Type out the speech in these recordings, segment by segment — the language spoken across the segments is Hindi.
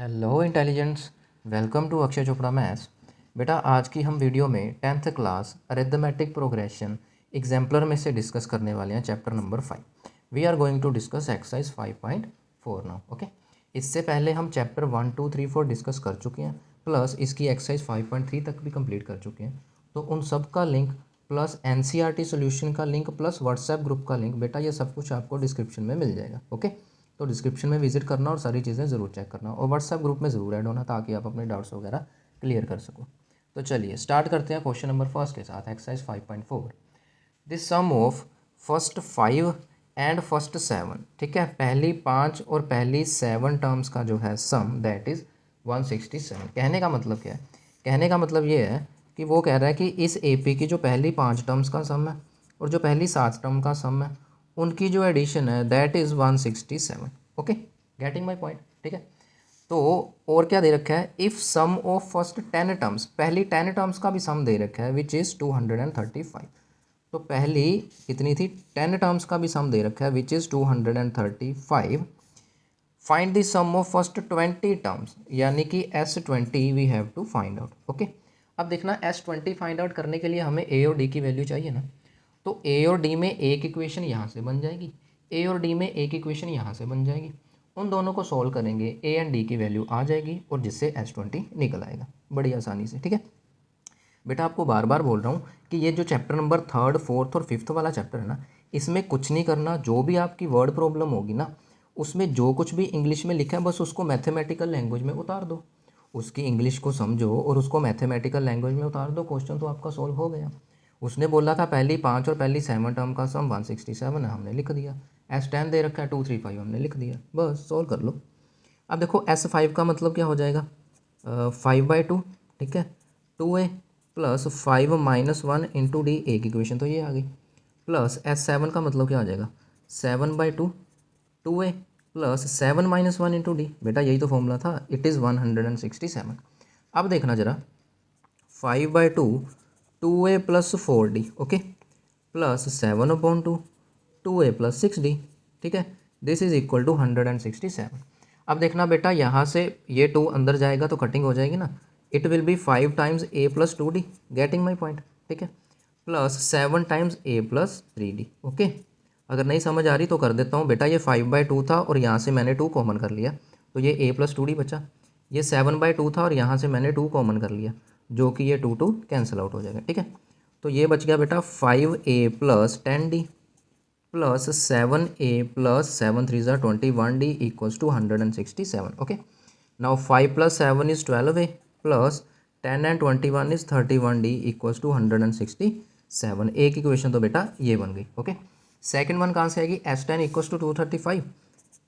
Hello intelligents, welcome to Akshay Chopra maths. बेटा आज की हम वीडियो में 10th class arithmetic progression exemplar में से डिस्कस करने वाले हैं chapter number 5। We are going to discuss exercise 5.4 now. Okay, इससे पहले हम चैप्टर 1 2 3 4 डिस्कस कर चुके हैं, प्लस इसकी एक्सरसाइज 5.3 तक भी कंप्लीट कर चुके हैं। तो उन सब का लिंक प्लस एनसीईआरटी सॉल्यूशन का लिंक प्लस व्हाट्सएप ग्रुप का लिंक, बेटा ये सब कुछ आपको डिस्क्रिप्शन में मिल जाएगा। ओके, तो डिस्क्रिप्शन में विजिट करना और सारी चीज़ें ज़रूर चेक करना और व्हाट्सएप ग्रुप में ज़रूर ऐड होना ताकि आप अपने डाउट्स वगैरह क्लियर कर सको। तो चलिए स्टार्ट करते हैं क्वेश्चन नंबर फर्स्ट के साथ, exercise 5.4। This sum of first 5 and first 7, ठीक है, पहली 5 और पहली 7 टर्म्स का जो है सम दैट इज़ 167। कहने का मतलब क्या है? कहने का मतलब ये है कि वो कह रहा है कि इस एपी की जो पहली 5 टर्म्स का सम है और जो पहली 7 टर्म का सम है, उनकी जो एडिशन है that is 167। Okay, getting my point, ठीक है। तो और क्या दे रखा है? If sum of first 10 terms, पहली 10 टर्म्स का भी सम दे रखा है विच इज़ 235। तो पहली कितनी थी? 10 टर्म्स का भी सम दे रखा है which is 235। Find the sum of first 20 terms, यानी कि S20 we have to find out. Okay, अब देखना S20 फाइंड आउट करने के लिए हमें ए और डी की वैल्यू चाहिए ना। तो ए और डी में एक इक्वेशन यहाँ से बन जाएगी, ए और डी में एक इक्वेशन यहाँ से बन जाएगी। उन दोनों को सॉल्व करेंगे, ए एंड डी की वैल्यू आ जाएगी और जिससे S20 निकल आएगा बड़ी आसानी से। ठीक है बेटा, आपको बार बार बोल रहा हूँ कि ये जो चैप्टर नंबर 3rd 4th और 5th वाला चैप्टर है ना, इसमें कुछ नहीं करना। जो भी आपकी वर्ड प्रॉब्लम होगी ना, उसमें जो कुछ भी इंग्लिश में लिखा है बस उसको मैथमेटिकल लैंग्वेज में उतार दो, उसकी इंग्लिश को समझो और उसको मैथमेटिकल लैंग्वेज में उतार दो, क्वेश्चन तो आपका सॉल्व हो गया। उसने बोला था पहली 5 और पहली 7 टर्म का सम 167 है, हमने लिख दिया। S10 दे रखा है 235, हमने लिख दिया, बस सॉल्व कर लो। अब देखो S5 का मतलब क्या हो जाएगा? 5/2, ठीक है, 2a प्लस 5 - 1 इंटू डी, एक इक्वेशन तो ये आ गई। प्लस S7 का मतलब क्या आ जाएगा? 7/2, 2a प्लस 7 - 1 इंटू डी, बेटा यही तो फॉर्मूला था, इट इज़ 167। अब देखना ज़रा, 5/2, 2a plus 4d, okay, plus 7/2, 2a plus 6d, ठीक है, दिस इज इक्वल टू 167। अब देखना बेटा, यहाँ से ये 2 अंदर जाएगा तो कटिंग हो जाएगी ना, it will be 5 times a plus 2d, getting my point, ठीक है, plus 7 times a plus 3d। Okay, अगर नहीं समझ आ रही तो कर देता हूँ बेटा, ये 5/2 था और यहाँ से मैंने 2 कॉमन कर लिया तो ये a प्लस 2d बचा। ये 7/2 था और यहाँ से मैंने 2 कॉमन कर लिया, जो कि ये 2 कैंसिल आउट हो जाएगा। ठीक है, तो ये बच गया बेटा 5a plus 10d plus 7a plus 7 3 ज़ा 21d equals to 167। Okay, now 5 plus 7 is 12a plus 10 and 21 is 31d equals to 167। एक इक्वेशन तो बेटा ये बन गई। ओके, सेकेंड वन कहाँ से आएगी? S10 equals to 235,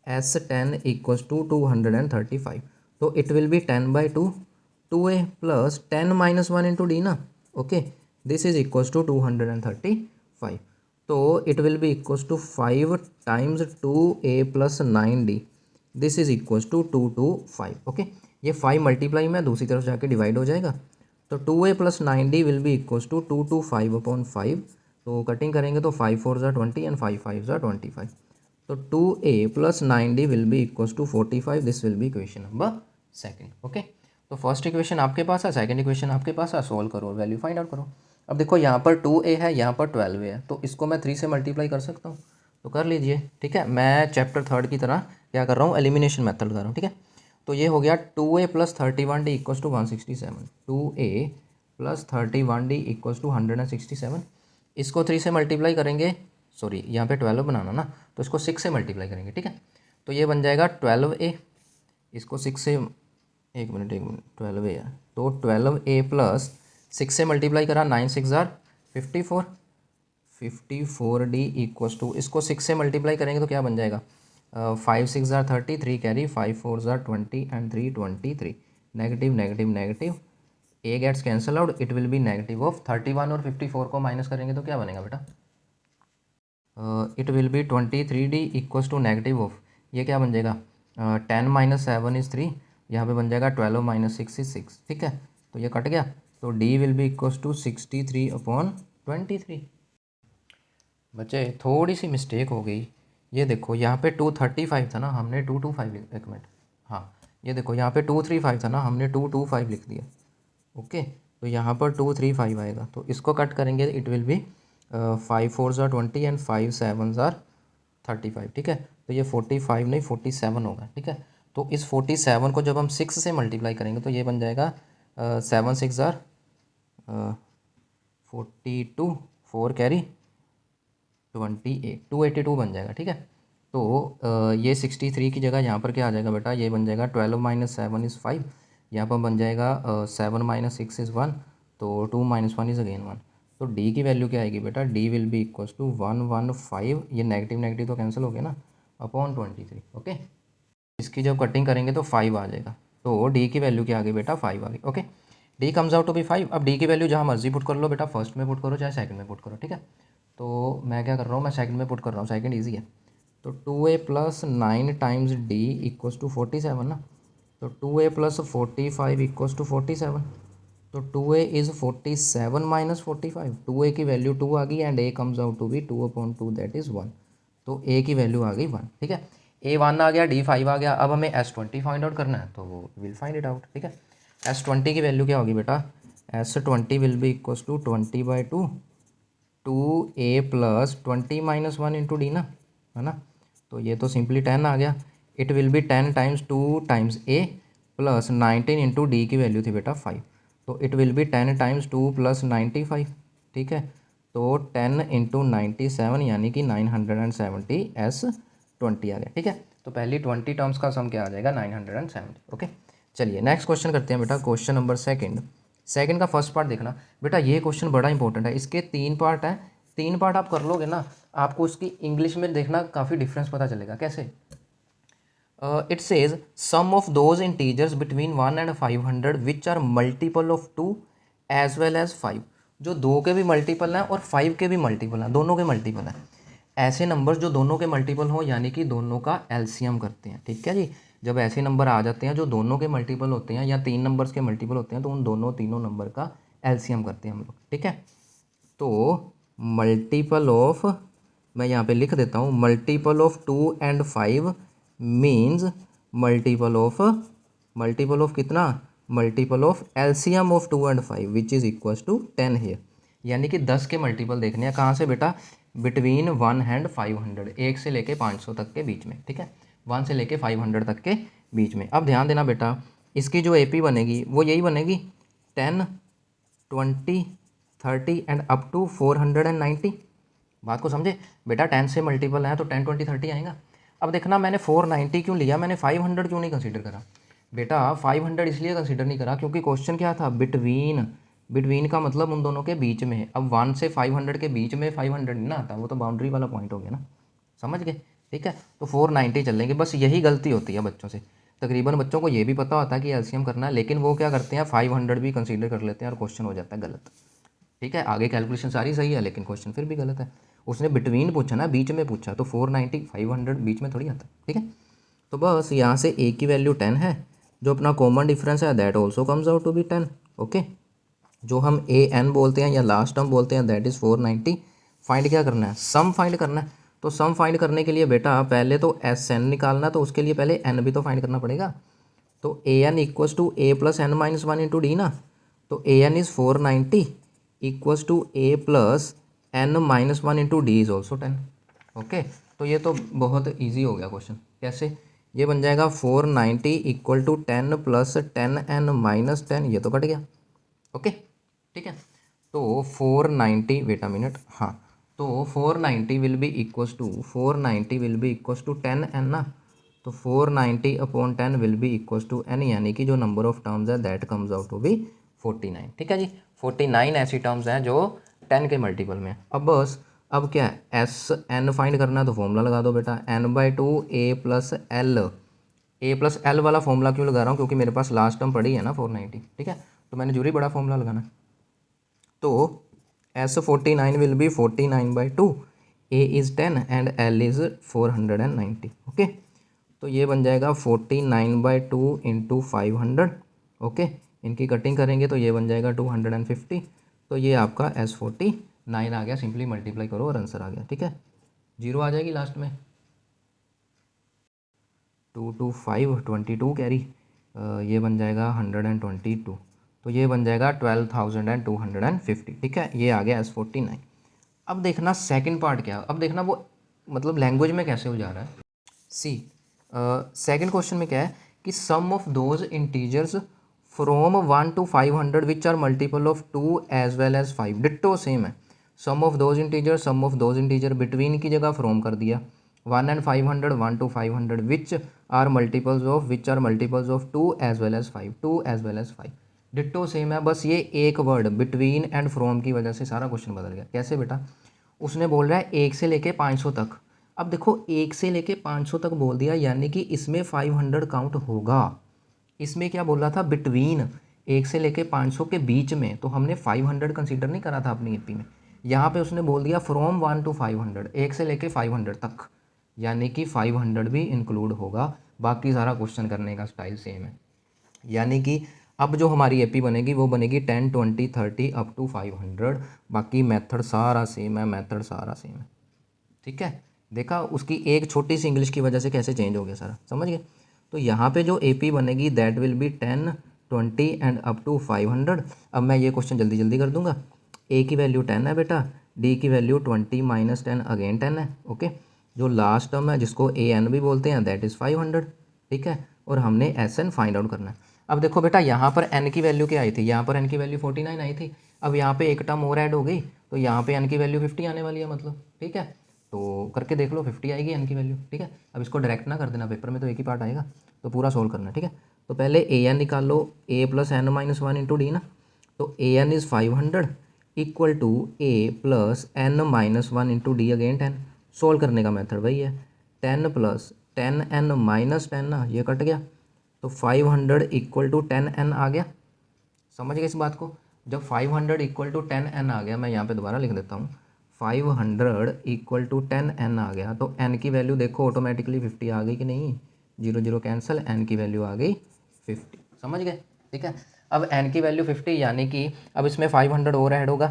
S10 equals to 235, तो it will be 10/2, 2a plus 10 - 1 into D ना। Okay, this is equals to 235, तो it will be equals to 5 times 2a plus 9d, this is equals to 225। Okay, ये 5 मल्टीप्लाई में दूसरी तरफ जाके डिवाइड हो जाएगा, तो 2a plus 9d will be equals to 225/5। तो कटिंग करेंगे तो 5 4 ज़ा 20 एंड 5 5 ज़ा 25, तो 2a plus 9d will be equals to 45। This will be equation number second. Okay, तो फर्स्ट इक्वेशन आपके पास है, सेकंड इक्वेशन आपके पास है, सोल्व करो और वैल्यू फाइंड आउट करो। अब देखो यहाँ पर 2a है, यहाँ पर 12a है, तो इसको मैं 3 से मल्टीप्लाई कर सकता हूँ, तो कर लीजिए। ठीक है, मैं चैप्टर 3rd की तरह क्या कर रहा हूँ, एलिमिनेशन मेथड कर रहा हूँ। ठीक है, तो ये हो गया 2a plus 31d equals to 167, 2a plus 31d equals to 167। इसको 3 से मल्टीप्लाई करेंगे, सॉरी यहाँ पे 12 बनाना ना, तो इसको 6 से मल्टीप्लाई करेंगे। ठीक है, तो ये बन जाएगा 12a, इसको 6 से, एक मिनट 12a है, तो 12a प्लस 6 से मल्टीप्लाई करा, 9 6 ज़ार 54, 54d इक्वल्स टू, इसको 6 से मल्टीप्लाई करेंगे तो क्या बन जाएगा? 5 6 ज़ार 30, 3 कैरी, 5 4 ज़ार 20 and 3 23, negative negative negative, a gets cancel out, it will be negative of 31 और 54 को माइनस करेंगे तो क्या बनेगा बेटा? It will be 23d equals to negative of, ये क्या बन जाएगा? 10 - 7 इज़ 3, यहाँ पे बन जाएगा 12 - 6 इज़ 6। ठीक है, तो ये कट गया, तो d will be equals to 63/23। बच्चे थोड़ी सी मिस्टेक हो गई, ये देखो यहाँ पे 235 था ना, हमने 225, एक मिनट, हाँ ये देखो यहाँ पे 235 था ना, हमने 225 लिख दिया। ओके, तो यहाँ पर 235 आएगा, तो इसको कट करेंगे, इट विल बी 5 4 ज़ार 20 एंड 5 7 ज़ार 35। ठीक है, तो ये 45 नहीं 47 होगा। ठीक है, तो इस 47 को जब हम 6 से मल्टीप्लाई करेंगे तो ये बन जाएगा 7 6 ज़ार 42, 4 कैरी 28, 282 बन जाएगा। ठीक है, तो ये 63 की जगह यहाँ पर क्या आ जाएगा बेटा, ये बन जाएगा 12 माइनस 7 इज़ 5, यहाँ पर बन जाएगा 7 माइनस 6 इज़ 1, तो 2 माइनस 1 इज़ अगेन 1। तो डी की वैल्यू क्या आएगी बेटा, d will be equals to 115, ये नेगेटिव नेगेटिव तो कैंसिल हो गया ना, अपॉन 23। ओके, इसकी जब कटिंग करेंगे तो 5 आ जाएगा, तो डी की वैल्यू क्या आ गई बेटा, 5 आ गई। Okay, d comes out to be 5। अब डी की वैल्यू जहाँ मर्जी पुट कर लो बेटा, फर्स्ट में पुट करो चाहे सेकंड में पुट करो। ठीक है, तो मैं क्या कर रहा हूँ, मैं सेकंड में पुट कर रहा हूँ, सेकंड ईजी है। तो 2a plus 9 times d equals to 47 ना, तो 2a प्लस 45 इक्वल्स टू 47, तो 2a इज़ 47 माइनस 45, 2a की वैल्यू 2 आ गई and a comes out to be 2/2 that is 1, तो a की वैल्यू आ गई 1। ठीक है, a 1 आ गया, d 5 आ गया, अब हमें s20 फाइंड आउट करना है, तो विल फाइंड इट आउट। ठीक है, s20 की वैल्यू क्या होगी बेटा, s20 will be equals to 20/2, 2a plus 20 minus 1 into D ना, है ना, तो ये तो सिंपली 10 आ गया। It will be 10 times 2 times a plus 19 into D की वैल्यू थी बेटा 5, तो it will be 10 times 2 plus 95। ठीक है, तो 10 इंटू 97 यानी कि 970 s20 आ गया। ठीक है, तो पहली 20 टर्म्स का सम क्या आ जाएगा, 970। ओके, चलिए नेक्स्ट क्वेश्चन करते हैं बेटा, क्वेश्चन नंबर सेकंड का फर्स्ट पार्ट देखना बेटा, ये क्वेश्चन बड़ा इंपॉर्टेंट है, इसके 3 पार्ट हैं, 3 पार्ट आप कर लोगे ना, आपको उसकी इंग्लिश में देखना काफ़ी डिफरेंस पता चलेगा। कैसे, it says sum of those integers between 1 and 500 which are multiple of 2 as well as 5, जो 2 के भी मल्टीपल हैं और 5 के भी मल्टीपल हैं, दोनों के मल्टीपल हैं। ऐसे नंबर्स जो दोनों के मल्टीपल हो यानी कि दोनों का एलसीएम करते हैं। ठीक है जी, जब ऐसे नंबर आ जाते हैं जो दोनों के मल्टीपल होते हैं या 3 नंबर्स के मल्टीपल होते हैं, तो उन दोनों तीनों नंबर का एलसीएम करते हैं हम लोग। ठीक है, तो मल्टीपल ऑफ, मैं यहाँ पे लिख देता हूँ, multiple of 2 and 5 means multiple of कितना, multiple of LCM of 2 and 5 which is equals to 10 here, यानी कि 10 के मल्टीपल देखने हैं, कहाँ से बेटा, बिटवीन 1 एंड 500, 1 से लेके 500 तक के बीच में। ठीक है, 1 से लेके 500 तक के बीच में। अब ध्यान देना बेटा, इसकी जो एपी बनेगी वो यही बनेगी, 10 20 30 एंड अप टू 490। बात को समझे बेटा, 10 से मल्टीपल है तो 10 20 30 आएगा। अब देखना मैंने 490 क्यों लिया, मैंने 500 क्यों नहीं कंसीडर करा बेटा, 500 इसलिए कंसीडर नहीं करा क्योंकि क्वेश्चन क्या था, बिटवीन, बिटवीन का मतलब उन दोनों के बीच में है। अब 1 से 500 के बीच में 500 नहीं ना आता, वो तो बाउंड्री वाला पॉइंट हो गया ना, समझ गए। ठीक है, तो 490 चलेंगे, बस यही गलती होती है बच्चों से, तकरीबन बच्चों को ये भी पता होता है कि एलसीएम करना है, लेकिन वो क्या करते हैं 500 भी कंसीडर कर लेते हैं और क्वेश्चन हो जाता है गलत। ठीक है, आगे कैलकुलेशन सारी सही है लेकिन क्वेश्चन फिर भी गलत है, उसने बिटवीन पूछा ना, बीच में पूछा, तो 490 500 बीच में थोड़ी आता। ठीक है, तो बस यहाँ से ए की वैल्यू 10 है, जो अपना कॉमन डिफरेंस है that also comes out to be 10। Okay, जो हम ए एन बोलते हैं या लास्ट टर्म बोलते हैं दैट इज़ 490। फाइंड क्या करना है, सम फाइंड करना है, तो सम फाइंड करने के लिए बेटा पहले तो एस एन निकालना, तो उसके लिए पहले एन भी तो फाइंड करना पड़ेगा। तो A N equals to A plus N minus 1 into D ना, तो A N is 490 equals to A plus N minus 1 into D is also 10। Okay, तो ये तो बहुत ईजी हो गया क्वेश्चन। कैसे, ये बन जाएगा 490 equal to 10 plus 10 n minus 10, ये तो कट गया। ओके, ठीक है, तो 490, वेट अ मिनट, हाँ, तो 490 will be equals to 490 will be equals to 10 n ना, तो 490 upon 10 will be equals to n, यानी कि जो नंबर ऑफ टर्म्स है that comes out to be 49। ठीक है जी, 49 ऐसी टर्म्स हैं जो 10 के मल्टीपल में। अब बस, अब क्या है, एस एन फाइंड करना है तो फॉर्मूला लगा दो बेटा, n/2 a प्लस एल वाला फॉर्मूला क्यों लगा रहा हूँ, क्योंकि मेरे पास लास्ट टर्म पड़ी है ना 490। ठीक है, तो मैंने जरूरी बड़ा फॉर्मूला लगाना है, तो S49 will be 49/2, A is 10 and L is 490। Okay, तो ये बन जाएगा 49/2 इंटू 500। ओके, इनकी कटिंग करेंगे तो ये बन जाएगा 250, तो ये आपका S49 आ गया, सिंपली मल्टीप्लाई करो और आंसर आ गया। ठीक है, जीरो आ जाएगी लास्ट में, 2 2 5 22 कैरी ये बन जाएगा 122, तो ये बन जाएगा 12,250, ठीक है, ये आ गया S49। अब देखना सेकंड पार्ट क्या, अब देखना वो मतलब लैंग्वेज में कैसे हो जा रहा है। सी सेकंड क्वेश्चन में क्या है कि sum of those integers from 1 to 500 which are multiple of 2 as well as 5, ditto same है। Sum of those integer, sum of those integer, between की जगह फ्रॉम कर दिया, 1 and 500, 1 to 500 which are multiples of 2 as well as 5, 2 as well as 5, ditto same है। बस ये एक वर्ड बिटवीन एंड फ्रॉम की वजह से सारा क्वेश्चन बदल गया। कैसे बेटा, उसने बोल रहा है 1 से लेके 500 तक। अब देखो 1 से लेके 500 तक बोल दिया, यानी कि इसमें 500 काउंट होगा। इसमें क्या बोल रहा था, बिटवीन 1 से लेके 500 के बीच में, तो हमने 500 कंसीडर नहीं करा था अपनी एपी में। यहाँ पे उसने बोल दिया फ्रॉम 1 to 500, 1 से लेके 500 तक, यानी कि 500 भी इंक्लूड होगा। बाकी सारा क्वेश्चन करने का स्टाइल सेम है। यानी कि अब जो हमारी एपी बनेगी वो बनेगी 10, 20, 30 अप टू 500। बाकी मेथड सारा सेम है, मेथड सारा सेम है, ठीक है। देखा उसकी एक छोटी सी इंग्लिश की वजह से कैसे चेंज हो गया सारा, समझ गए। तो यहाँ पे जो एपी बनेगी that will be 10, 20 and up to 500। अब मैं ये क्वेश्चन जल्दी जल्दी कर दूंगा। ए की वैल्यू 10 है बेटा, डी की वैल्यू 20 माइनस 10 अगेन 10 है, ओके। जो लास्ट टर्म है जिसको ए एन भी बोलते हैं दैट इज़ 500, ठीक है। और हमने एस एन फाइंड आउट करना है। अब देखो बेटा यहाँ पर एन की वैल्यू क्या आई थी, यहाँ पर एन की वैल्यू 49 आई थी। अब यहाँ पे एक टर्म और ऐड हो गई, तो यहाँ पे एन की वैल्यू 50 आने वाली है मतलब, ठीक है। तो करके देख लो, 50 आएगी एन की वैल्यू, ठीक है। अब इसको डायरेक्ट ना कर देना, पेपर में तो एक ही पार्ट आएगा, तो पूरा सोल्व करना, ठीक है। तो पहले ए एन निकाल लो, A plus N minus 1 into D ना। तो A N is 500 equal to A plus N minus 1 into D again 10। Solve करने का मेथड वही है, 10 प्लस 10n माइनस 10 ना, ये कट गया, तो 500 इक्वल टू 10n आ गया। समझ गए इस बात को। जब 500 इक्वल टू 10n आ गया, मैं यहाँ पे दोबारा लिख देता हूँ, 500 इक्वल टू 10n आ गया, तो n की वैल्यू देखो ऑटोमेटिकली 50 आ गई कि नहीं, 0 0 कैंसिल, n की वैल्यू आ गई 50। समझ गए, ठीक है। अब n की वैल्यू 50, यानी कि अब इसमें 500 और ऐड होगा,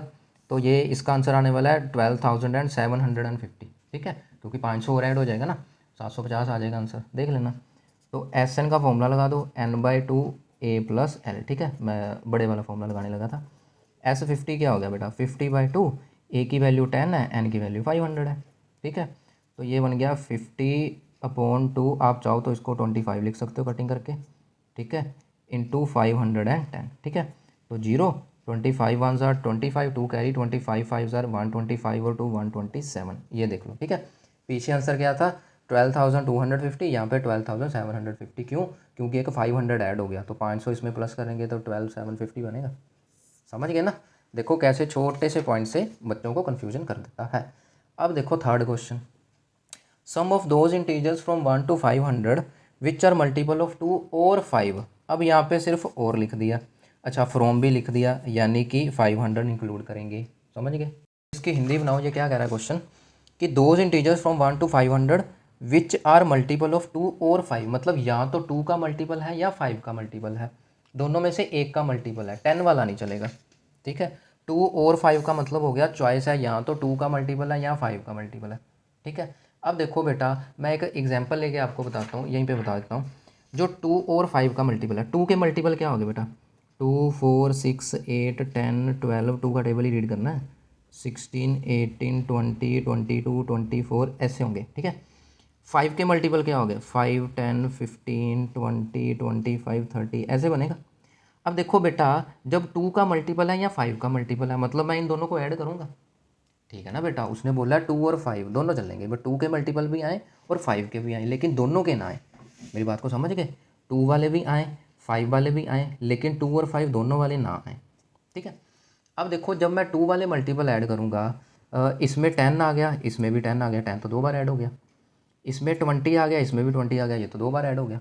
तो ये इसका आंसर आने वाला है 12,750, ठीक है, क्योंकि 500 और ऐड हो जाएगा ना, 750 आ जाएगा आंसर, देख लेना। तो एस एन का फॉर्मूला लगा दो, n/2 a प्लस एल, ठीक है, मैं बड़े वाला फॉर्मूला लगाने लगा था। एस 50 क्या हो गया बेटा, 50/2, ए की वैल्यू 10 है, एन की वैल्यू 500 है, ठीक है। तो ये बन गया 50/2, आप चाहो तो इसको 25 लिख सकते हो कटिंग करके, ठीक है, इंटू 510, ठीक है। तो 0, 25 1 ज़ार 25, 2 कैरी 25 5 ज़ार 125 और 2 127, ये देख लो, ठीक है। पीछे आंसर क्या था, 12,250, यहाँ पे 12,750। क्यों, क्योंकि एक 500 ऐड हो गया, तो 500 इसमें प्लस करेंगे तो 12,750 बनेगा। समझ गए ना। देखो कैसे छोटे से पॉइंट से बच्चों को कन्फ्यूजन कर देता है। अब देखो third question, sum of those integers from 1 to 500 which are multiple of 2 और 5। अब यहाँ पे सिर्फ और लिख दिया, अच्छा फ्रॉम भी लिख दिया, यानी कि 500 इंक्लूड करेंगे। समझ गए। इसकी हिंदी बनाओ, ये क्या कह रहा है क्वेश्चन कि those integers from 1 to 500 which are multiple of 2 और 5, मतलब या तो 2 का मल्टीपल है या 5 का मल्टीपल है, दोनों में से एक का मल्टीपल है, 10 वाला नहीं चलेगा, ठीक है। 2 और 5 का मतलब हो गया चॉइस है, या तो 2 का मल्टीपल है या 5 का मल्टीपल है, ठीक है। अब देखो बेटा मैं एक एग्जांपल लेके आपको बताता हूँ, यहीं पे बता देता हूँ। जो 2 और 5 का मल्टीपल है, 2 के मल्टीपल क्या हो गए बेटा, 2 4 6 8 10 12, 2 का टेबल ही रीड करना है, 16 18 20 22 24 ऐसे होंगे, ठीक है। 5 के मल्टीपल क्या हो गए, 5 10 15 20 25 30 ऐसे बनेगा। अब देखो बेटा जब 2 का मल्टीपल है या 5 का मल्टीपल है, मतलब मैं इन दोनों को ऐड करूँगा, ठीक है ना बेटा। उसने बोला 2 और 5 दोनों चलेंगे, बट 2 के मल्टीपल भी आए और 5 के भी आए, लेकिन दोनों के ना आए। मेरी बात को समझ गए, 2 वाले भी आए 5 वाले भी आए, लेकिन 2 और 5 दोनों वाले ना आए, ठीक है। अब देखो जब मैं 2 वाले मल्टीपल ऐड करूँगा, इसमें 10 आ गया, इसमें भी 10 आ गया, 10 तो 2 बार ऐड हो गया, इसमें 20 आ गया, इसमें भी 20 आ गया, ये तो 2 बार ऐड हो गया।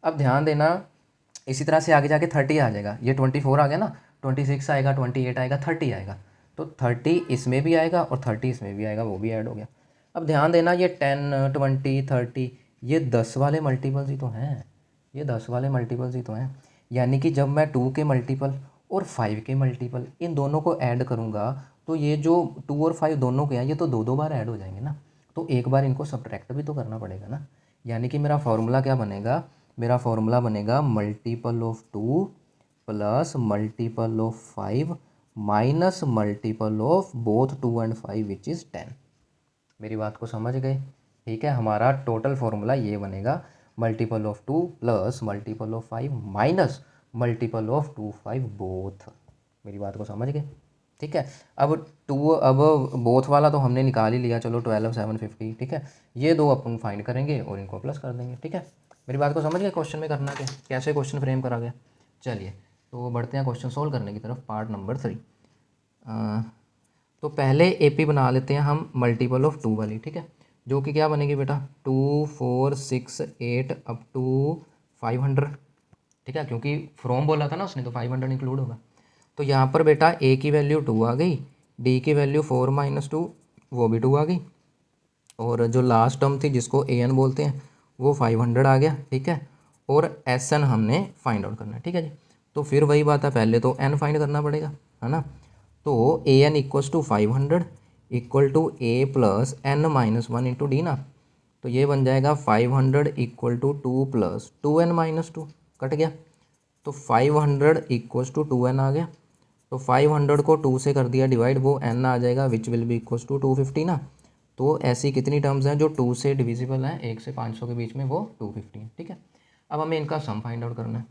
अब ध्यान देना, इसी तरह से आगे जाके 30 आ जाएगा, ये 24 आ गया ना, 26 आएगा, 28 आएगा, 30 आएगा, तो 30 इसमें भी आएगा और 30 इसमें भी आएगा, वो भी ऐड हो गया। अब ध्यान देना ये 10 20 30 ये 10 वाले मल्टीपल्स ही तो हैं, ये 10 वाले मल्टीपल्स ही तो हैं। यानी कि जब मैं 2 के मल्टीपल और 5 के मल्टीपल इन दोनों को ऐड करूँगा, तो ये जो 2 और 5 दोनों के हैं ये तो दो दो बार ऐड हो जाएंगे ना, तो एक बार इनको सब्ट्रैक्ट भी तो करना पड़ेगा ना। यानी कि मेरा फॉर्मूला क्या बनेगा, मेरा फॉर्मूला बनेगा multiple of 2 plus multiple of 5 minus multiple of both 2 and 5 which is 10। मेरी बात को समझ गए? ठीक है, हमारा टोटल फॉर्मूला ये बनेगा multiple of 2 plus multiple of 5 minus multiple of 2 5 both. मेरी बात को समझ गए? ठीक है, अब बोथ वाला तो हमने निकाल ही लिया, चलो 12,750। ठीक है, ये दो अपन फाइंड करेंगे और इनको प्लस कर देंगे। ठीक है, मेरी बात को समझ गए? क्वेश्चन में करना क्या, कैसे क्वेश्चन फ्रेम करा गया। चलिए तो बढ़ते हैं क्वेश्चन सोल्व करने की तरफ, पार्ट नंबर 3। तो पहले एपी बना लेते हैं हम मल्टीपल ऑफ 2 वाली। ठीक है, जो कि क्या बनेगी बेटा, 2 4 6 8 अप टू 500। ठीक है, क्योंकि फ्रॉम बोला था ना उसने, तो 500 इंक्लूड होगा। तो यहाँ पर बेटा ए की वैल्यू 2 आ गई, डी की वैल्यू 4 - 2 वो भी 2 आ गई, और जो लास्ट टर्म थी जिसको ए एन बोलते हैं वो 500 आ गया। ठीक है, और एस एन हमने फाइंड आउट करना है। ठीक है जी, तो फिर वही बात है, पहले तो एन फाइंड करना पड़ेगा, है ना। तो A N equals to 500 equal to A plus N minus 1 into D ना। तो ये बन जाएगा 500 equal to 2 plus 2n - 2, cut गया। तो 500 इक्वल्स टू 2n आ गया। तो 500 को 2 से कर दिया डिवाइड, वो n आ जाएगा which will be equals to 250 ना। तो ऐसी कितनी टर्म्स हैं जो 2 से डिविजिबल हैं, 1 से 500 के बीच में, वो 250 है। ठीक है, अब हमें इनका सम फाइंड आउट करना है।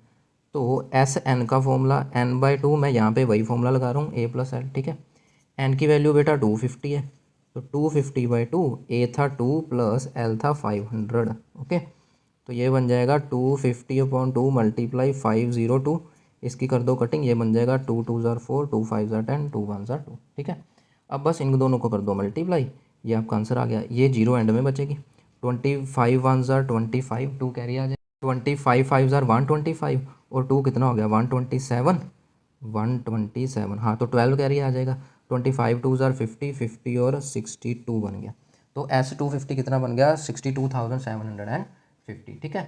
तो एस एन का फॉर्मूला n/2, मैं यहाँ पे वही फॉर्मूला लगा रहा हूँ, a प्लस एल। ठीक है, एन की वैल्यू बेटा 250 है, तो 250/2, ए था 2 प्लस एल था 500। ओके, तो ये बन जाएगा 250/2 मल्टीप्लाई 502, इसकी कर दो कटिंग, ये बन जाएगा 2 2 ज़ार 4, 2 5 ज़ार 10, 2 1 ज़ार 2। ठीक है, अब बस इन दोनों को कर दो मल्टीप्लाई, ये आपका आंसर आ गया। ये जीरो एंड में बचेगी। 25 1 ज़ार 25, 2 कैरी आ जाए, 25 5 ज़ार 125, और 2 कितना हो गया 127, 127। हाँ, तो 12 कैरी आ जाएगा। 25 2 ज़ार 50, 50 और 62 बन गया। तो S250 कितना बन गया, 62,750। ठीक है,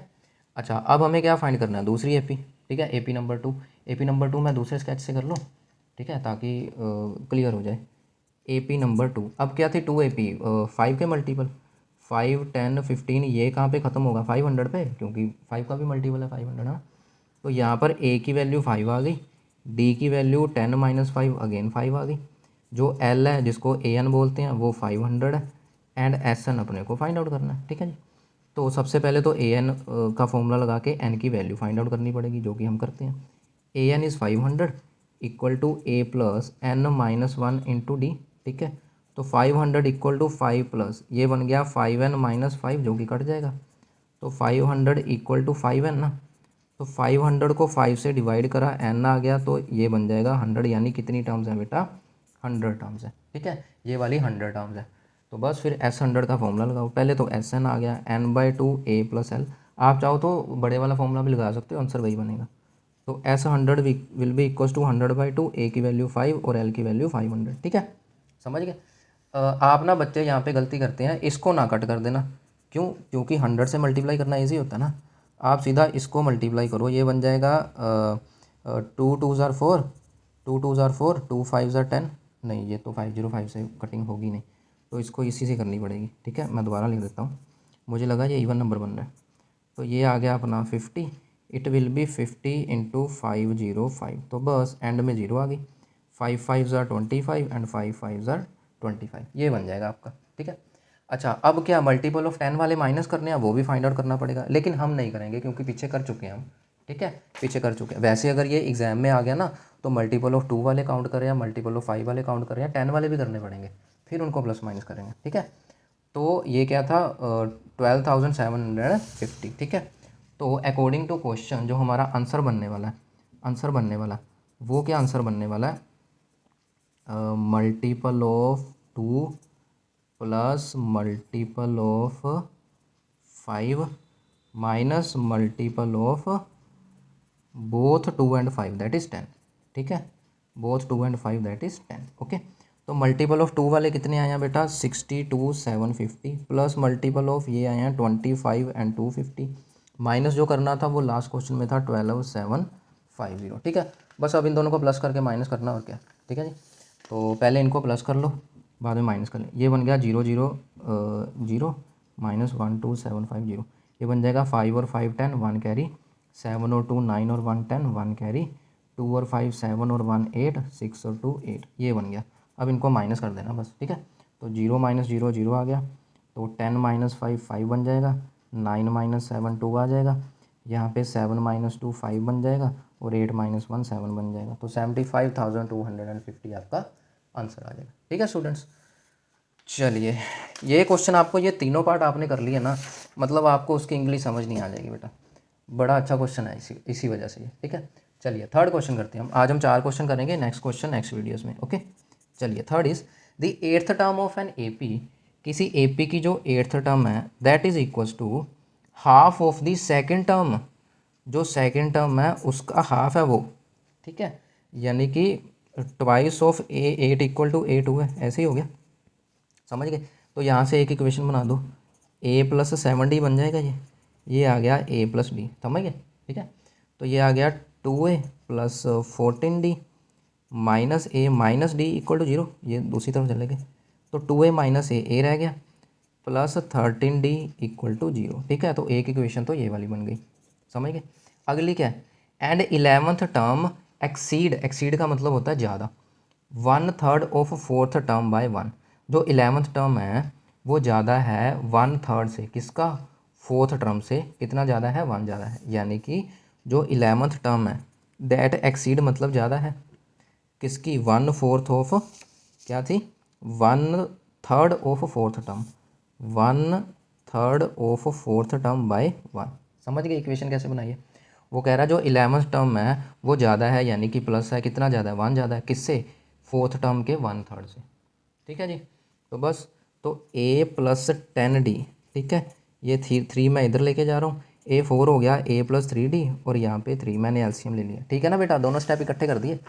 अच्छा अब हमें क्या फाइंड करना है, दूसरी एपी। ठीक है, एपी नंबर 2। एपी नंबर 2 मैं दूसरे स्केच से कर लूँ, ठीक है, ताकि क्लियर हो जाए। एपी नंबर 2, अब क्या थे 2 एपी, 5 के मल्टीपल, 5 10 15, ये कहाँ पे ख़त्म होगा 500 पे, क्योंकि 5 का भी मल्टीपल है 500 ना। तो यहाँ पर ए की वैल्यू 5 आ गई, डी की वैल्यू 10 - 5 अगेन 5 आ गई, जो एल है जिसको ए एन बोलते हैं वो 500 है, एंड एस एन अपने को फाइंड आउट करना है। ठीक है जी, तो सबसे पहले तो ए एन का फॉर्मूला लगा के एन की वैल्यू फाइंड आउट करनी पड़ेगी, जो कि हम करते हैं। A N is 500 equal to A plus N minus 1 into d. ठीक है, तो 500 इक्वल टू 5 प्लस, ये बन गया 5n - 5, जो कि कट जाएगा। तो 500 इक्वल टू 5n ना, तो 500 को 5 से डिवाइड करा, n आ गया, तो ये बन जाएगा 100, यानी कितनी टर्म्स है बेटा, 100 टर्म्स है। ठीक है, ये वाली 100 टर्म्स है। तो बस फिर S100 का फॉर्मूला लगाओ, पहले तो SN आ गया, n/2 a प्लस एल। आप चाहो तो बड़े वाला फॉर्मूला भी लगा सकते हो, आंसर वही बनेगा। तो S100 will be equals to 100/2, a की वैल्यू 5 और एल की वैल्यू 500। ठीक है, समझ गए? आप ना बच्चे यहाँ पे गलती करते हैं, इसको ना कट कर देना। क्यों? क्योंकि 100 से मल्टीप्लाई करना ईजी होता है ना। आप सीधा इसको मल्टीप्लाई करो, ये बन जाएगा 2 2 ज़ार 4, 2 2 ज़ार 4, 2 5 ज़ार 10। नहीं, ये तो 505 से कटिंग होगी नहीं, तो इसको इसी से करनी पड़ेगी। ठीक है, मैं दोबारा लिख देता हूँ, मुझे लगा ये इवन नंबर बन रहा है। तो ये आ गया अपना 50, इट विल बी 50 इंटू 505, तो बस एंड में जीरो आ गई। 5 5 ज़ार 25 एंड 5 5 ज़ार 25, ये बन जाएगा आपका। ठीक है, अच्छा अब क्या मल्टीपल ऑफ 10 वाले माइनस करने हैं, वो भी फाइंड आउट करना पड़ेगा, लेकिन हम नहीं करेंगे क्योंकि पीछे कर चुके हैं हम। ठीक है, पीछे कर चुके हैं। वैसे अगर ये एग्जाम में आ गया ना, तो मल्टीपल ऑफ 2 वाले काउंट करें या मल्टीपल ऑफ 5 वाले काउंट करें या 10 वाले भी करने पड़ेंगे, फिर उनको प्लस माइनस करेंगे। ठीक है, तो ये क्या था 12,750। ठीक है, तो अकॉर्डिंग टू क्वेश्चन जो हमारा आंसर बनने वाला है, आंसर बनने वाला वो क्या आंसर बनने वाला है, multiple of 2 plus multiple of 5 minus multiple of both 2 and 5 that is 10। ठीक है, both 2 and 5 that is 10। Okay, तो मल्टीपल ऑफ 2 वाले कितने आए हैं बेटा, 62,750, प्लस मल्टीपल ऑफ ये आए हैं 25 एंड 250, माइनस जो करना था वो लास्ट क्वेश्चन में था 12,750। ठीक है, बस अब इन दोनों को प्लस करके माइनस करना और क्या। ठीक है जी, तो पहले इनको प्लस कर लो, बाद में माइनस कर लें। ये बन गया 0 0 0 -12,750, ये बन जाएगा 5 और 5 10 1 कैरी, 7 और 2 9 और 1 10 1 कैरी, 2 और 5 7 और 1 8, 6 और 2 8, ये बन गया। अब इनको माइनस कर देना बस, ठीक है। तो 0 माइनस 0 0 आ गया, तो 10 माइनस 5 5 बन जाएगा, 9 माइनस 7 2 आ जाएगा, यहाँ पे 7 माइनस 2 5 बन जाएगा, और 8 माइनस 1 7 बन जाएगा। तो 75,250 आपका आंसर आ जाएगा, ठीक है स्टूडेंट्स। चलिए, ये क्वेश्चन आपको, ये तीनों पार्ट आपने कर लिए ना, मतलब आपको उसकी इंग्लिश समझ नहीं आ जाएगी बेटा। बड़ा अच्छा क्वेश्चन है इसी वजह से ये, ठीक है। चलिए थर्ड क्वेश्चन करते हैं हम। आज हम 4 क्वेश्चन करेंगे, नेक्स्ट क्वेश्चन नेक्स्ट वीडियोस में, ओके। चलिए, third is the eighth term of an AP, किसी एपी की जो एट्थ टर्म है that is equals to half of the second term, जो सेकेंड टर्म है उसका हाफ है वो, ठीक है। यानी कि twice of a 8 equal to a 2 है, ऐसे ही हो गया, समझ गए। तो यहाँ से एक इक्वेशन बना दो, ए प्लस 7d बन जाएगा, ये आ गया ए प्लस डी, समझ गए, ठीक है। तो ये आ गया 2a plus 14d minus a minus d equal to 0, ये दूसरी तरफ चले गए, तो 2a माइनस ए रह गया, प्लस 13d इक्वल टू 0, ठीक है। तो एक इक्वेशन तो ये वाली बन गई, समझ गए। अगली क्या है, and 11th term exceed, exceed का मतलब होता है ज़्यादा, 1/3 ऑफ 4th टर्म बाय 1, जो 11th टर्म है वो ज़्यादा है 1/3 से, किसका, 4th टर्म से, कितना ज़्यादा है, 1 ज़्यादा है। यानी कि जो 11th टर्म है दैट एक्सीड मतलब ज़्यादा है किसकी, 1/4 ऑफ, क्या थी, 1/3 of 4th term, 1/3 of 4th term by 1, समझ गए इक्वेशन कैसे बनाई है। वो कह रहा है जो 11th टर्म है वो ज़्यादा है, यानी कि प्लस है, कितना ज़्यादा है, 1 ज़्यादा है, किससे, 4th टर्म के 1/3 से, ठीक है जी। तो बस, तो a प्लस 10d, ठीक है, ये 3 मैं इधर लेके जा रहा हूँ, a 4 हो गया, a प्लस 3d, और यहाँ पे 3 मैंने एलसीएम ले लिया, ठीक है ना बेटा, दोनों स्टेप इकट्ठे कर दिए।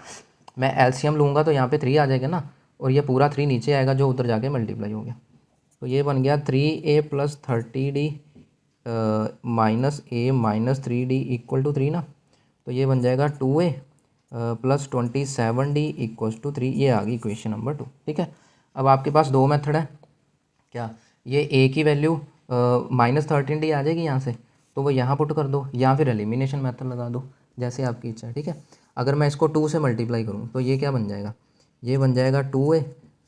मैं एलसीएम लूँगा तो यहाँ पे 3 आ जाएगा ना, और ये पूरा 3 नीचे आएगा जो उधर जाके मल्टीप्लाई हो गया, तो ये बन गया 3a plus 30d minus a minus 3d equal to 3 ना, तो ये बन जाएगा 2a plus 27d equal to 3, ये आ गई इक्वेशन नंबर 2, ठीक है। अब आपके पास दो मेथड है, क्या, ये a की वैल्यू -13d आ जाएगी यहाँ से, तो वो यहाँ पुट कर दो, या फिर एलिमिनेशन मेथड लगा दो, जैसे आपकी इच्छा है, ठीक है। अगर मैं इसको 2 से मल्टीप्लाई करूँ तो ये क्या बन जाएगा, ये बन जाएगा 2a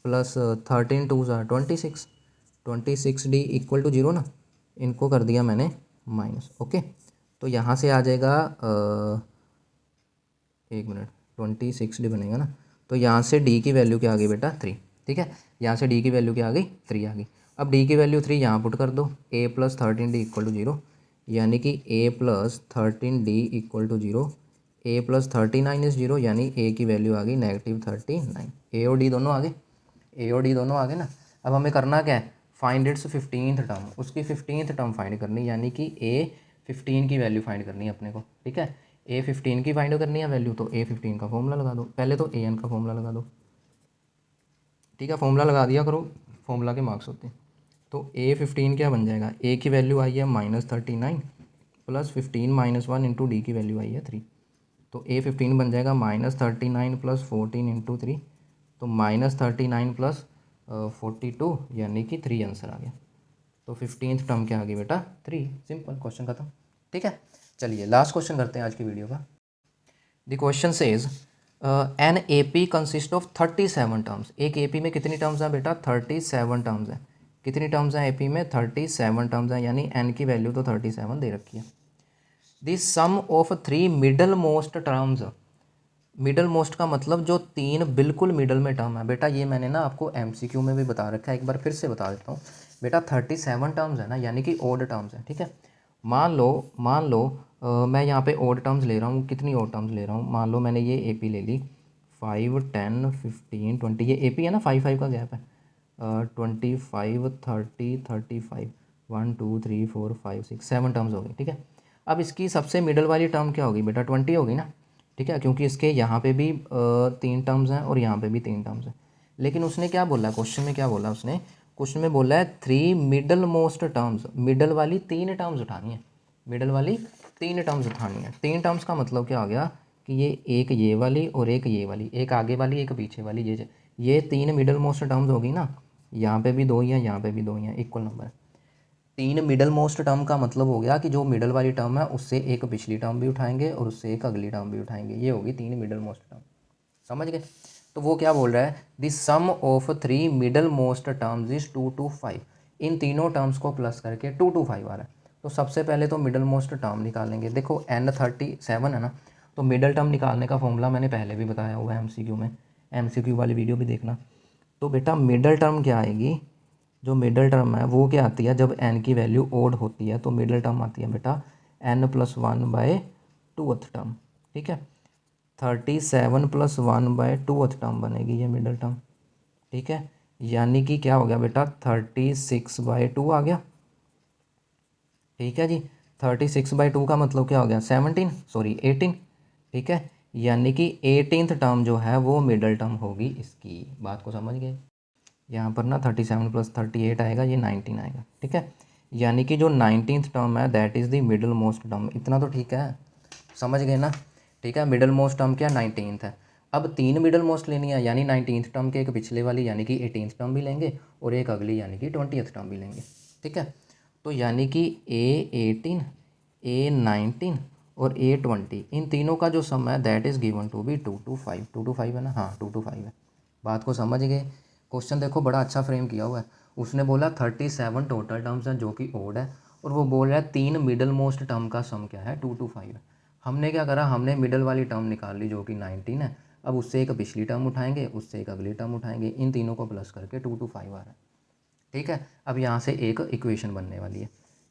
plus 13 2 26, 26d equal to 0 ना, इनको कर दिया मैंने माइनस, ओके। तो यहाँ से आ जाएगा 1 मिनट, 26d बनेगा ना, तो यहाँ से d की वैल्यू क्या आ गई बेटा, 3, ठीक है। यहाँ से d की वैल्यू क्या आ गई, 3 आ गई। अब d की वैल्यू 3 यहाँ पुट कर दो, a plus 13d equal to 0, यानी कि a plus 13d equal to 0, a plus 39 is 0, यानी a की वैल्यू आ गई -39, a और d दोनों आ गए, a और d दोनों आ गए ना। अब हमें करना क्या है, फाइंड इट्स 15th टर्म, उसकी 15th टर्म फाइंड करनी, यानी कि a 15 की वैल्यू फाइंड करनी है अपने को, ठीक है। a 15 की फाइंड करनी है वैल्यू, तो a 15 का फॉर्मूला लगा दो, पहले तो a n का फॉर्मूला लगा दो, ठीक है, फॉर्मूला लगा दिया करो, फॉर्मूला के मार्क्स होते हैं। तो a 15 क्या बन जाएगा, a की वैल्यू आई है -39 प्लस 15 माइनस 1 इंटू डी की वैल्यू आई है 3, तो a 15 बन जाएगा -39 प्लस 14 इंटू 3, तो -39 प्लस 42, यानी कि 3 आंसर आ गया। तो 15th टर्म क्या आ गई बेटा, 3, सिंपल, क्वेश्चन खत्म, ठीक है। चलिए लास्ट क्वेश्चन करते हैं आज की वीडियो का। The question says an A P consist of 37 terms, एक ए पी में कितनी टर्म्स हैं बेटा, 37 टर्म्स हैं, कितनी टर्म्स हैं ए पी में, 37 टर्म्स हैं, यानी एन की वैल्यू तो 37 दे रखी है। The sum of 3 middle most terms, middle most का मतलब जो 3 बिल्कुल मिडल में टर्म है, बेटा ये मैंने ना आपको एमसीक्यू में भी बता रखा है, एक बार फिर से बता देता हूँ बेटा, 37 टर्म्स है ना, यानी कि ओड टर्म्स है, ठीक है। मान लो मैं यहाँ पे ओड टर्म्स ले रहा हूँ, कितनी ओड टर्म्स ले रहा हूँ, मान लो मैंने ये ए पी ले ली, 5 10 15 20, ये ए पी है ना, 5 का गैप है, 25 30 35, 1 2 3 4 5 6 7 टर्म्स हो गई, ठीक है। अब इसकी सबसे मिडल वाली टर्म क्या होगी बेटा, 20 होगी ना, ठीक है, क्योंकि इसके यहाँ पे भी 3 टर्म्स हैं और यहाँ पे भी 3 टर्म्स हैं। लेकिन उसने क्या बोला, क्वेश्चन में क्या बोला उसने, क्वेश्चन में बोला है 3 मिडल मोस्ट टर्म्स, मिडल वाली 3 टर्म्स उठानी है, मिडल वाली 3 टर्म्स उठानी है। 3 टर्म्स का मतलब क्या हो गया कि ये एक ये वाली और एक ये वाली, एक आगे वाली एक पीछे वाली, ये 3 मिडल मोस्ट टर्म्स होगी ना, यहाँ पे भी 2 ही हैं, यहाँ पे भी 2 ही हैं, इक्वल नंबर है। तीन मिडल मोस्ट टर्म का मतलब हो गया कि जो मिडल वाली टर्म है उससे एक पिछली टर्म भी उठाएंगे और उससे एक अगली टर्म भी उठाएंगे, ये होगी तीन मिडल मोस्ट टर्म। समझ गए? तो वो क्या बोल रहा है, the sum of three middle most terms is 2 to 5। इन तीनों टर्म्स को प्लस करके 2 to 5 आ रहा है। तो सबसे पहले तो मिडल मोस्ट टर्म निकालेंगे। देखो N37 है ना, तो मिडल टर्म निकालने का फॉर्मूला मैंने पहले भी बताया हुआ है MCQ में, MCQ वाली वीडियो भी देखना। तो बेटा मिडल टर्म क्या आएगी, जो मिडल टर्म है वो क्या आती है, जब n की वैल्यू ओड होती है तो मिडल टर्म आती है बेटा n+1/2th टर्म। ठीक है, 37+1/2th टर्म बनेगी ये मिडल टर्म। ठीक है, यानी कि क्या हो गया बेटा 36/2 आ गया। ठीक है जी, 36/2 का मतलब क्या हो गया 18। ठीक है, यानी कि 18th टर्म जो है वो मिडल टर्म होगी इसकी। बात को समझ गए? यहाँ पर ना 37 + 38 आएगा, ये 19 आएगा। ठीक है, यानी कि जो 19th टर्म है that is the middle most term. इतना तो ठीक है, समझ गए ना? ठीक है, मिडल मोस्ट टर्म क्या 19th है। अब तीन मिडल मोस्ट लेनी है, यानी 19th टर्म के एक पिछले वाली यानी कि 18th टर्म भी लेंगे और एक अगली यानी कि 20th टर्म भी लेंगे। ठीक है, तो यानी कि A18, A19 और A20 इन तीनों का जो सम है that is given to be 2 to 5। 2 to 5 है ना? हाँ 2 to 5 है। बात को समझ गए? क्वेश्चन देखो बड़ा अच्छा फ्रेम किया हुआ है। उसने बोला 37 टोटल टर्म्स हैं जो कि ओड है, और वो बोल रहा है तीन मिडल मोस्ट टर्म का सम क्या है 2 to 5 है। हमने क्या करा, हमने मिडल वाली टर्म निकाल ली जो कि 19 है। अब उससे एक पिछली टर्म उठाएंगे, उससे एक अगली टर्म उठाएंगे, इन तीनों को प्लस करके 2 to 5 आ रहा है। ठीक है, अब यहाँ से एक इक्वेशन बनने वाली है।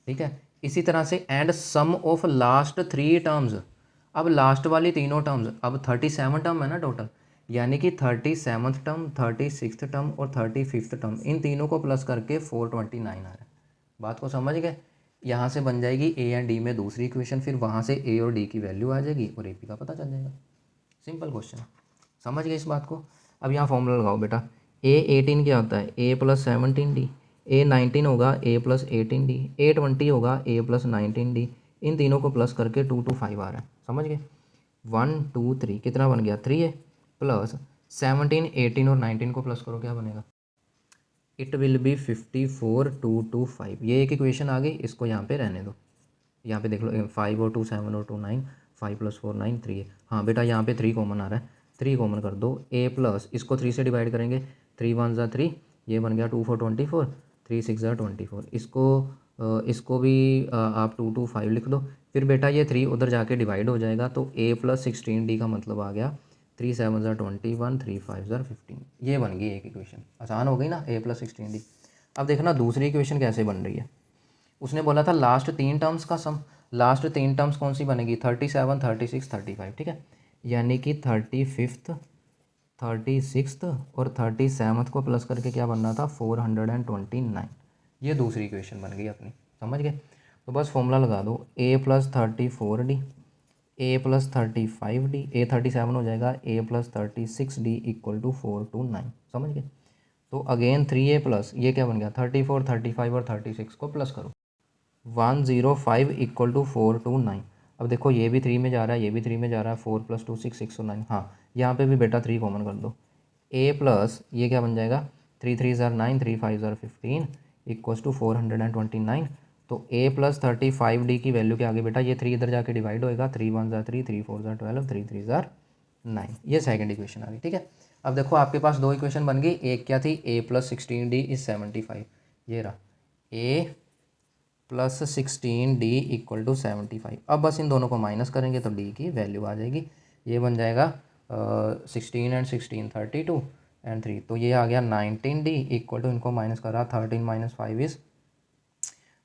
ठीक है, इसी तरह से and sum of last three terms. अब लास्ट वाली तीनों टर्म्स, अब 37 टर्म है ना टोटल, यानी कि 37th टर्म, 36th टर्म और 35th टर्म, इन तीनों को प्लस करके 429 आ रहा है। बात को समझ गए? यहाँ से बन जाएगी ए एंड डी में दूसरी इक्वेशन, फिर वहाँ से ए और डी की वैल्यू आ जाएगी और AP का पता चल जाएगा। सिंपल क्वेश्चन, समझ गए इस बात को? अब यहाँ फॉर्मूला लगाओ बेटा। A18 क्या होता है A+17D, A19 होगा A+18D, A20 होगा A+19D। इन तीनों को प्लस करके 2 to 5 आ रहा है। समझ गए? 1 2 3 कितना बन गया 3 है, प्लस 17 18 और 19 को प्लस करो क्या बनेगा, इट विल बी 54 2 to 5। ये एक इक्वेशन आ गई, इसको यहाँ पे रहने दो। यहाँ पे देख लो 5 और 2 7 और 2 9, 5 + 4 9 3 है। हाँ बेटा यहाँ पे 3 कॉमन आ रहा है, 3 कॉमन कर दो। A प्लस इसको 3 से डिवाइड करेंगे, 3 1 ज़ा 3, ये बन गया 2 4 24, 3 6 ज़ा 24। इसको भी आप 2 to 5 लिख दो। फिर बेटा ये 3 उधर जाके डिवाइड हो जाएगा, तो A+16D का मतलब आ गया 3 7 ज़ा 21, 3 5 ज़ा 15। ये बन गई एक इक्वेशन, आसान हो गई ना A+16D। अब देखना दूसरी इक्वेशन कैसे बन रही है। उसने बोला था लास्ट तीन टर्म्स का सम, लास्ट तीन टर्म्स कौन सी बनेगी 37 36 35। ठीक है, यानी कि 35th 36th और 37th को प्लस करके क्या बनना था 429। ये दूसरी इक्वेशन बन गई अपनी। समझ गए? तो बस फॉर्मूला लगा दो A+34D, A+35D, A37 हो जाएगा A+36D = 429। समझ गए? तो अगेन 3A प्लस ये क्या बन गया 34 35 और 36 को प्लस करो 105 = 429। अब देखो ये भी 3 में जा रहा है, ये भी 3 में जा रहा है, 4 + 2 6 6 और 9। हाँ यहाँ पे भी बेटा 3 कॉमन कर दो। A प्लस ये क्या बन जाएगा 3 3 ज़ार 9, 3 5 ज़ार 15 = 429। तो A+35D की वैल्यू क्या आ गई बेटा, ये 3 इधर जाके डिवाइड होएगा, 3 1 ज़ार 3, 3 4 ज़ार 12, 3 3 ज़ार 9। ये सेकंड इक्वेशन आ गई। ठीक है, अब देखो आपके पास दो इक्वेशन बन गई। एक क्या थी A+16D = 75, ये रहा A+16D = 75। अब बस इन दोनों को माइनस करेंगे तो D की वैल्यू आ जाएगी। ये बन जाएगा 16 and 16 32 and 3, तो ये आ गया 19D = इनको माइनस करा 13 - 5 =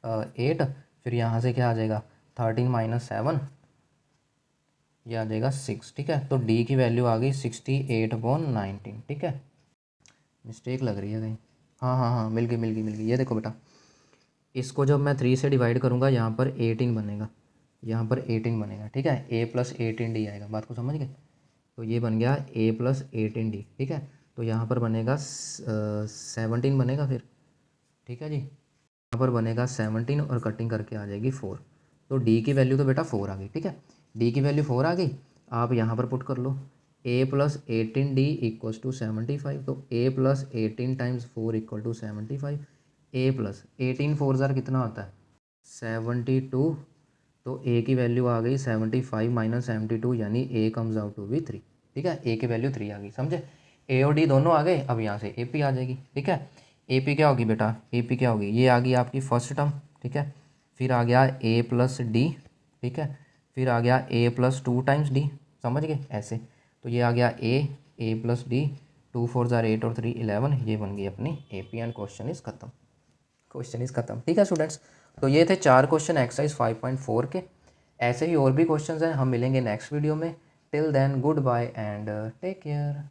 8। फिर यहाँ से क्या आ जाएगा 13 - 7, ये आ जाएगा 6। ठीक है, तो D की वैल्यू आ गई 68/19। ठीक है, मिस्टेक लग रही है कहीं। हाँ हाँ हाँ मिल गई। ये देखो बेटा, इसको जब मैं 3 से डिवाइड करूँगा यहाँ पर 18 बनेगा, यहाँ पर 18 बनेगा। ठीक है, A+18D आएगा। बात को समझ गए? तो ये बन गया A+18D। ठीक है, तो यहाँ पर बनेगा 17 बनेगा फिर। ठीक है जी, यहाँ पर बनेगा 17 और कटिंग करके आ जाएगी 4। तो D की वैल्यू तो बेटा 4 आ गई। ठीक है, D की वैल्यू 4 आ गई। आप यहाँ पर पुट कर लो A+18D = 75। तो A+18 × 4 = 75। ए प्लस 18 4 ज़ार कितना होता है 72, तो ए की वैल्यू आ गई 75 माइनस 72 यानी ए कम्स आउट टू बी 3। ठीक है, ए की वैल्यू 3 आ गई, समझे। ए और डी दोनों आ गए, अब यहाँ से ए पी आ जाएगी। ठीक है, ए पी क्या होगी बेटा, ए पी क्या होगी, ये आ गई आपकी फर्स्ट टर्म। ठीक है, फिर आ गया ए प्लस डी। ठीक है, फिर आ गया ए प्लस 2 टाइम्स डी, समझ गए ऐसे। तो ये आ गया ए प्लस डी, 2 4 ज़ार 8 और 3 11, ये बन गई अपनी A P and question is खत्म। क्वेश्चन इज़ खत्म। ठीक है स्टूडेंट्स, तो ये थे 4 क्वेश्चन एक्सरसाइज 5.4 के। ऐसे ही और भी क्वेश्चंस हैं, हम मिलेंगे नेक्स्ट वीडियो में। Till then good bye and take care.